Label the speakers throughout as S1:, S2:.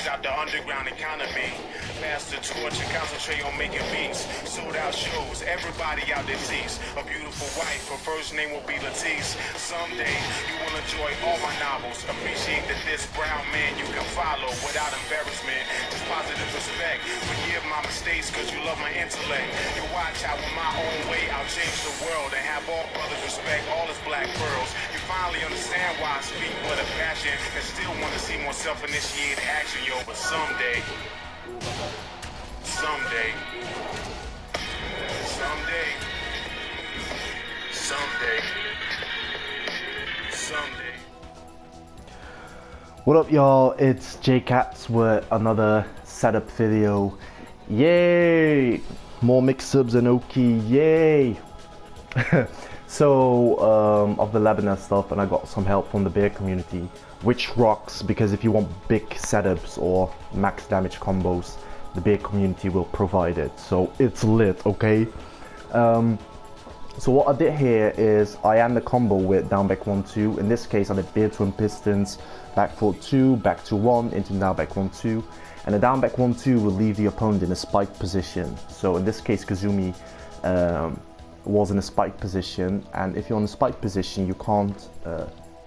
S1: out the underground economy. Pass the torch and concentrate on making beats. Sold out shows, everybody out there sees a beautiful wife. Her first name will be Latisse. Someday you will enjoy all my novels. Appreciate that this brown man you can follow without embarrassment. Just positive respect. Forgive my mistakes cause you love my intellect. You watch how in my own way I'll change the world and have all brothers respect all his black pearls. You finally understand why I speak with a passion and still want to see more self-initiated action, yo. But someday, someday, someday, someday, someday.
S2: What up, y'all? It's J-Katz with another setup video. Yay! More mix-ups and Oki, yay! So, of the Lebanon stuff, and I got some help from the bear community, which rocks, because if you want big setups or max damage combos, the bear community will provide it. So it's lit, okay? So what I did here is I end the combo with down back 1-2. In this case I did bear twin pistons, back forward 2, back to 1 into down back 1-2, and the down back 1-2 will leave the opponent in a spike position. So in this case Kazumi was in a spike position, and if you're in a spike position you can't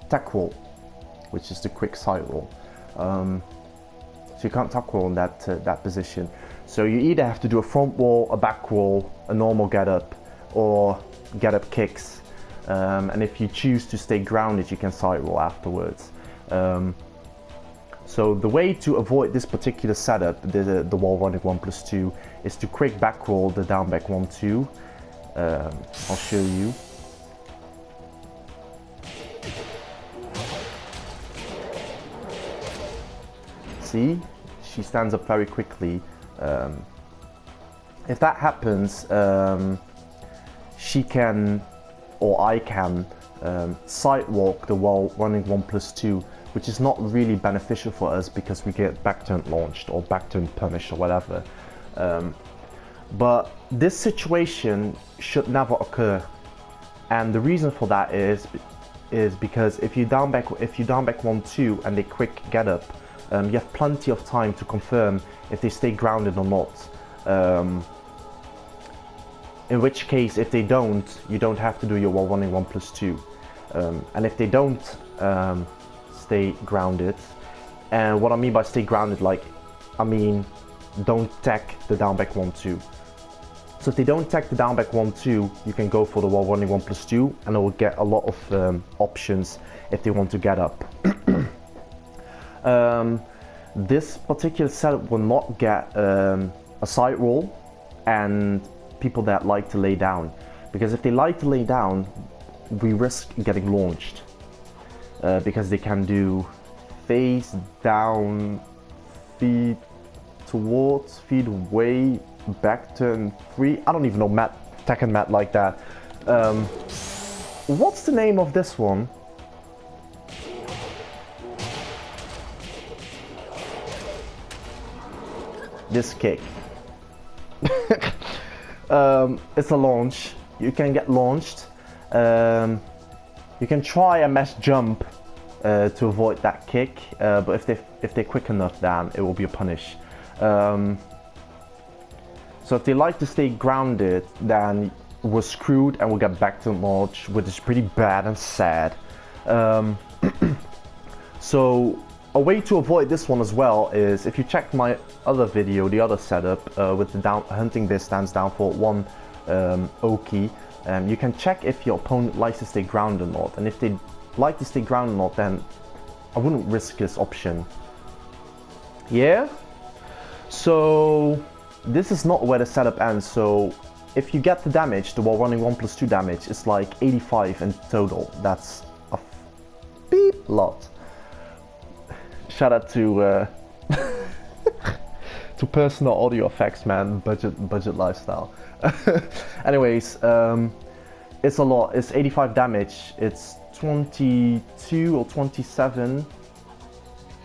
S2: tack roll, which is the quick side roll. So you can't tack roll in that position. So you either have to do a front roll, a back roll, a normal get up, or get up kicks, and if you choose to stay grounded you can side roll afterwards. So the way to avoid this particular setup, the wall running 1+2, is to quick back roll the down back 1-2. I'll show you. See, she stands up very quickly. If that happens, she can, or I can, sidewalk the wall running 1+2, which is not really beneficial for us because we get back turn launched or back turn punished or whatever. But this situation should never occur, and the reason for that is because if you down back 1-2 and they quick get up, you have plenty of time to confirm if they stay grounded or not. In which case, if they don't, you don't have to do your wall running 1+2. And if they don't stay grounded, and what I mean by stay grounded, like, I mean don't tack the down back 1-2. So if they don't tack the down back 1-2, you can go for the wall running 1+2, and it will get a lot of options if they want to get up. This particular setup will not get a side roll and people that like to lay down, because if they like to lay down we risk getting launched, because they can do face down, feet towards, feet away, back turn 3. I don't even know Tekken mat like that. What's the name of this one? This kick. It's a launch. You can get launched. You can try a mesh jump to avoid that kick, but if they're quick enough, then it will be a punish. So if they like to stay grounded, then we're screwed and we'll get back to launch, which is pretty bad and sad. So a way to avoid this one as well is, if you check my other video, the other setup with the hunting bear stands down for 1 Oki, you can check if your opponent likes to stay grounded or not, and if they like to stay grounded or not, then I wouldn't risk this option. Yeah? So this is not where the setup ends. So if you get the damage, the wall running 1+2 damage is like 85 in total. That's a beep lot. Shout out to to personal audio effects, man. Budget lifestyle. Anyways, it's a lot. It's 85 damage. It's 22 or 27.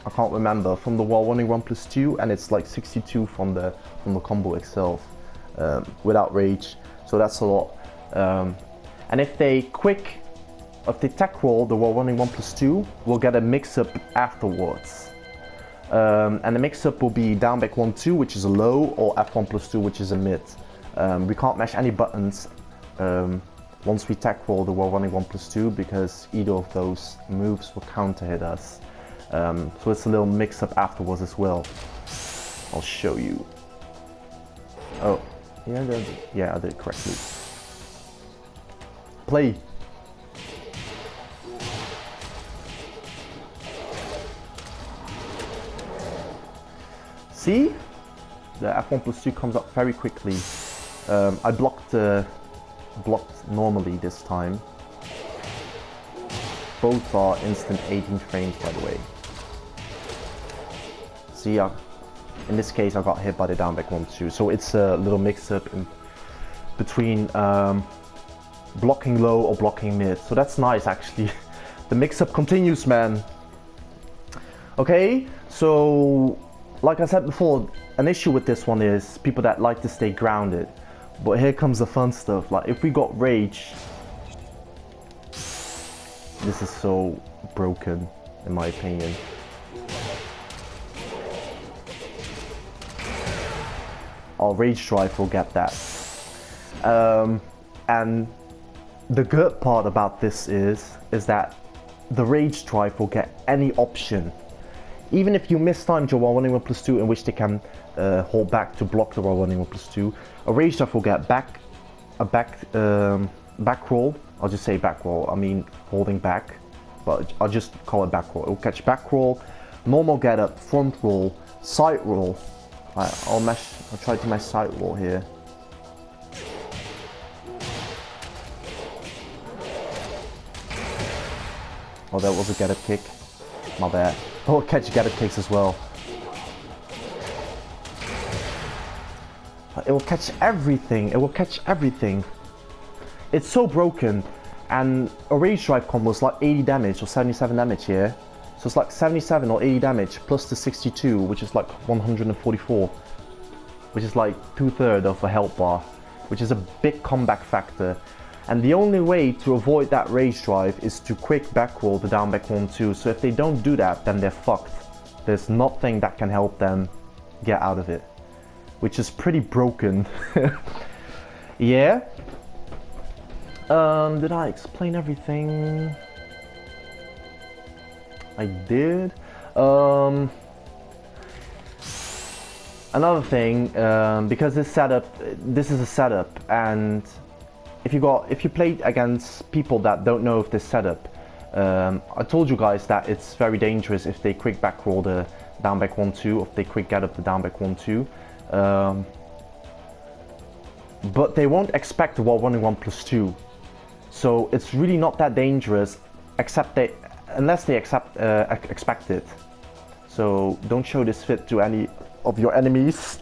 S2: I can't remember, from the wall running 1+2, and it's like 62 from the combo itself, without rage. So that's a lot. And if they tack roll the wall running 1+2, we'll get a mix up afterwards. And the mix-up will be down back 1-2, which is a low, or F1+2, which is a mid. We can't mash any buttons once we tech roll the while running 1+2, because either of those moves will counter hit us. So it's a little mix-up afterwards as well. I'll show you. Oh, yeah, I did it correctly. Play. See? The F1+2 comes up very quickly. I blocked normally this time. Both are instant 18 frames, by the way. See, in this case I got hit by the down back 1-2, so it's a little mix-up in between blocking low or blocking mid, so that's nice actually. The mix-up continues, man. Okay, so like I said before, an issue with this one is people that like to stay grounded. But here comes the fun stuff. Like if we got rage, this is so broken in my opinion. Our rage drive will get that. And the good part about this is that the rage drive will get any option. Even if you mistimed your while running 1+2, in which they can hold back to block the while running 1+2, a rage drive will get back roll. I'll just say back roll. I mean holding back, but I'll just call it back roll. It will catch back roll, normal get up, front roll, side roll. I'll try to mash side roll here. Oh, that was a get up kick. My bad. Oh, catch get up kicks as well. It will catch everything. It will catch everything. It's so broken. And a rage drive combo is like 80 damage or 77 damage here. So it's like 77 or 80 damage plus the 62, which is like 144. Which is like 2/3 of a health bar. Which is a big comeback factor. And the only way to avoid that rage drive is to quick back roll the down back 1-2. So if they don't do that, then they're fucked. There's nothing that can help them get out of it. Which is pretty broken. Yeah. Did I explain everything? I did. Another thing, because this is a setup, and if you play against people that don't know of this setup, I told you guys that it's very dangerous if they quick back roll the down back 1-2, or if they quick get up the down back 1-2. But they won't expect the while running 1+2, so it's really not that dangerous, unless they expect it. So don't show this fit to any of your enemies.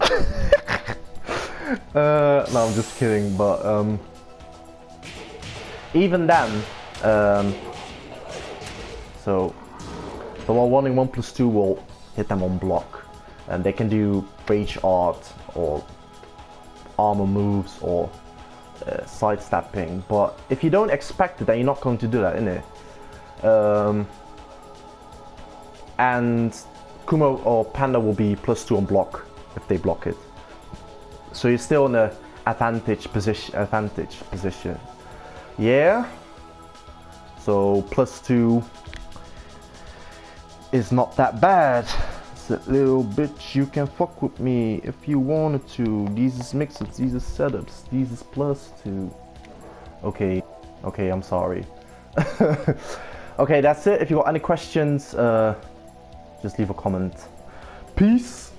S2: No, I'm just kidding, but even then, so the while running 1+2 will hit them on block, and they can do rage art or armor moves or sidestepping. But if you don't expect it, then you're not going to do that, innit? And Kuma or Panda will be +2 on block if they block it. So you're still in a advantage position. Yeah. So +2 is not that bad. It's a little bitch, you can fuck with me if you wanted to. These is mix-ups, these is setups, these is +2. Okay, I'm sorry. Okay, that's it. If you got any questions, just leave a comment. Peace.